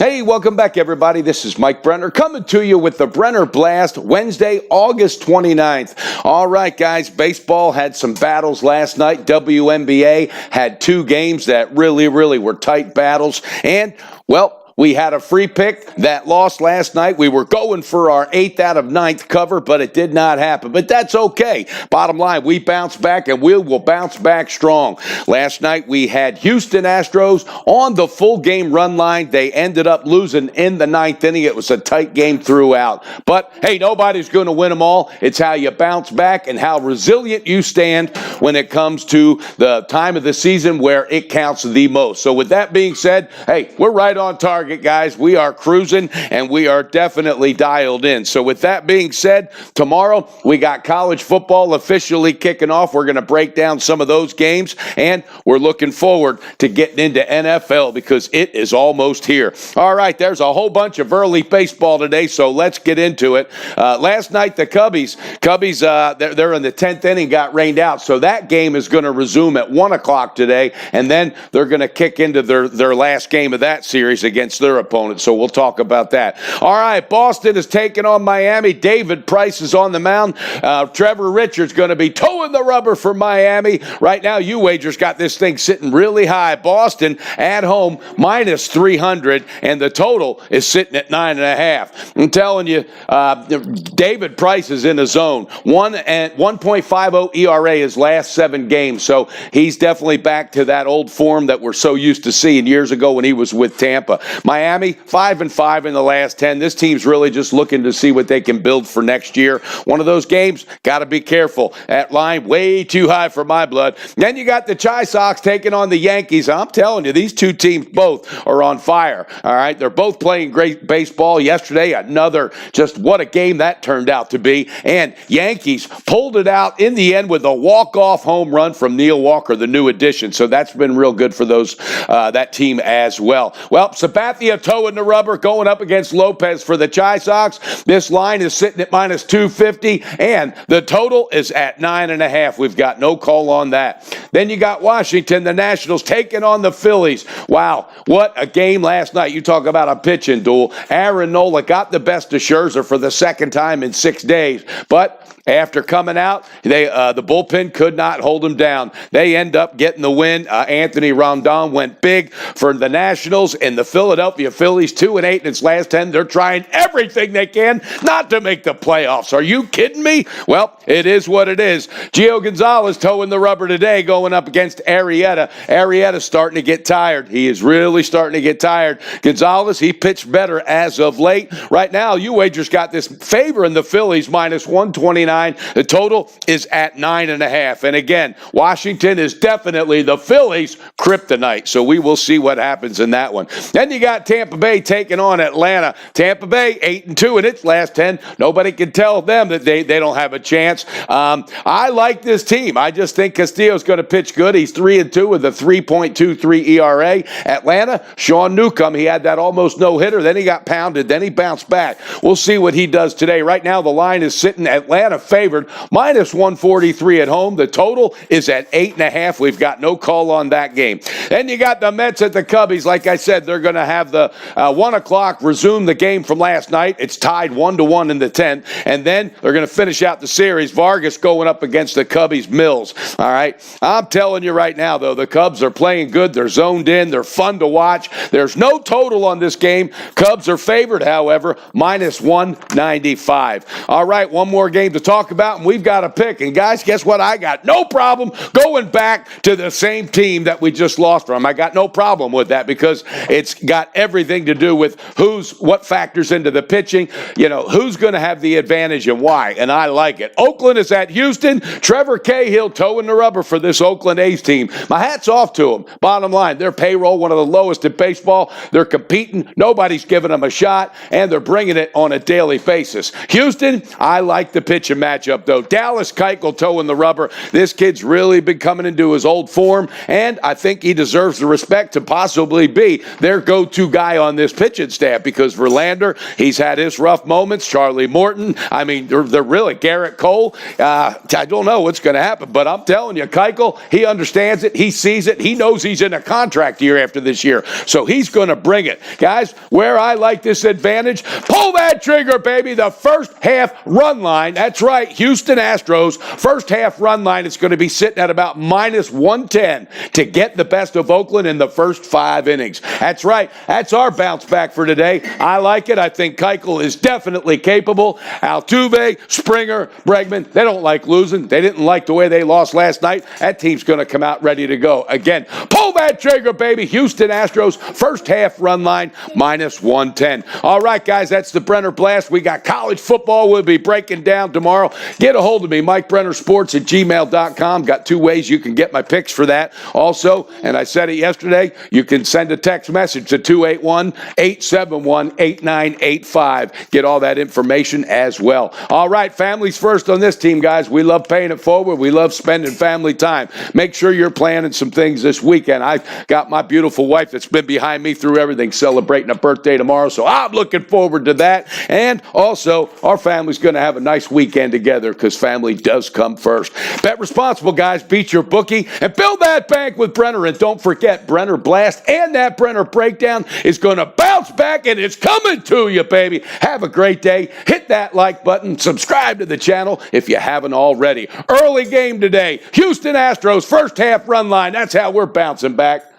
Hey, welcome back, everybody. This is Mike Brenner coming to you with the Brenner Blast, Wednesday, August 29th. All right, guys, baseball had some battles last night. WNBA had two games that really were tight battles. And, well, we had a free pick that lost last night. We were going for our 8th out of 9th cover, but it did not happen. But that's okay. Bottom line, we bounced back, and we will bounce back strong. Last night, we had Houston Astros on the full game run line. They ended up losing in the 9th inning. It was a tight game throughout. But, hey, nobody's going to win them all. It's how you bounce back and how resilient you stand when it comes to the time of the season where it counts the most. So with that being said, hey, we're right on target, guys. We are cruising, and we are definitely dialed in. So with that being said, tomorrow we got college football officially kicking off. We're going to break down some of those games, and we're looking forward to getting into NFL because it is almost here. All right, there's a whole bunch of early baseball today, so let's get into it. Last night, the Cubbies, they're in the 10th inning, got rained out, so that game is going to resume at 1 o'clock today, and then they're going to kick into their last game of that series against their opponent, so we'll talk about that. All right, Boston is taking on Miami. David Price is on the mound. Trevor Richards going to be towing the rubber for Miami. Right now, U-Wager's got this thing sitting really high. Boston at home, minus 300, and the total is sitting at 9.5. I'm telling you, David Price is in the zone. 1.50 ERA his last 7 games, so he's definitely back to that old form that we're so used to seeing years ago when he was with Tampa. Miami, 5-5 in the last 10. This team's really just looking to see what they can build for next year. One of those games, got to be careful. That line, way too high for my blood. Then you got the Chi Sox taking on the Yankees. I'm telling you, these two teams both are on fire. All right, they're both playing great baseball. Yesterday, just what a game that turned out to be. And Yankees pulled it out in the end with a walk-off home run from Neil Walker, the new addition. So that's been real good for that team as well. Well, Sabathia towing the rubber, going up against Lopez for the Chi Sox. This line is sitting at minus 250, and the total is at 9.5. We've got no call on that. Then you got Washington, the Nationals, taking on the Phillies. Wow, what a game last night. You talk about a pitching duel. Aaron Nola got the best of Scherzer for the second time in 6 days, but after coming out, the bullpen could not hold him down. They end up getting the win. Anthony Rondon went big for the Nationals, and the Philadelphia Phillies, 2-8 in its last 10. They're trying everything they can not to make the playoffs. Are you kidding me? Well, it is what it is. Gio Gonzalez towing the rubber today, going up against Arrieta. Arrieta's starting to get tired. He is really starting to get tired. Gonzalez, he pitched better as of late. Right now, U-Wager's got this favor in the Phillies, minus 129. The total is at 9.5. And again, Washington is definitely the Phillies' kryptonite. So we will see what happens in that one. Then you got Tampa Bay taking on Atlanta. Tampa Bay 8-2 in its last 10. Nobody can tell them that they don't have a chance. I like this team. I just think Castillo's going to pitch good. He's 3-2 with a 3.23 ERA. Atlanta, Sean Newcomb, he had that almost no-hitter. Then he got pounded. Then he bounced back. We'll see what he does today. Right now, the line is sitting Atlanta favored, minus 143 at home. The total is at 8.5. We've got no call on that game. Then you got the Mets at the Cubbies. Like I said, they're going to have the 1 o'clock resume the game from last night. It's tied 1-1 in the 10th. And then they're going to finish out the series. Vargas going up against the Cubbies' Mills. All right. I'm telling you right now, though, the Cubs are playing good. They're zoned in. They're fun to watch. There's no total on this game. Cubs are favored, however, minus 195. All right, one more game to talk about, and we've got a pick. And guys, guess what I got? No problem going back to the same team that we just lost from. I got no problem with that because it's got everything to do with what factors into the pitching, who's going to have the advantage and why, and I like it. Oakland is at Houston. Trevor Cahill towing the rubber for this Oakland A's team. My hat's off to them. Bottom line, their payroll, one of the lowest in baseball. They're competing. Nobody's giving them a shot, and they're bringing it on a daily basis. Houston, I like the pitching matchup, though. Dallas Keuchel toeing the rubber. This kid's really been coming into his old form, and I think he deserves the respect to possibly be their go-to guy on this pitching staff, because Verlander, he's had his rough moments. Charlie Morton, I mean, they're really Garrett Cole. I don't know what's going to happen, but I'm telling you, Keuchel, he understands it. He sees it. He knows he's in a contract year after this year, so he's going to bring it. Guys, where I like this advantage, pull that trigger, baby. The first half run line, that's right, Houston Astros, first half run line is going to be sitting at about minus 110 to get the best of Oakland in the first 5 innings. That's right. That's our bounce back for today. I like it. I think Keuchel is definitely capable. Altuve, Springer, Bregman, they don't like losing. They didn't like the way they lost last night. That team's going to come out ready to go. Again, pull that trigger, baby. Houston Astros, first half run line, minus 110. All right, guys, that's the Brenner Blast. We got college football we'll be breaking down tomorrow. Get a hold of me, MikeBrennerSports@gmail.com. Got 2 ways you can get my picks for that. Also, and I said it yesterday, you can send a text message to 281-871-8985. Get all that information as well. All right, families first on this team, guys. We love paying it forward. We love spending family time. Make sure you're planning some things this weekend. I've got my beautiful wife that's been behind me through everything, celebrating a birthday tomorrow, so I'm looking forward to that. And also, our family's going to have a nice weekend together, because family does come first. Bet responsible, guys. Beat your bookie and build that bank with Brenner. And don't forget, Brenner Blast and that Brenner Breakdown is going to bounce back, and it's coming to you, baby. Have a great day. Hit that like button. Subscribe to the channel if you haven't already. Early game today. Houston Astros, first half run line. That's how we're bouncing back.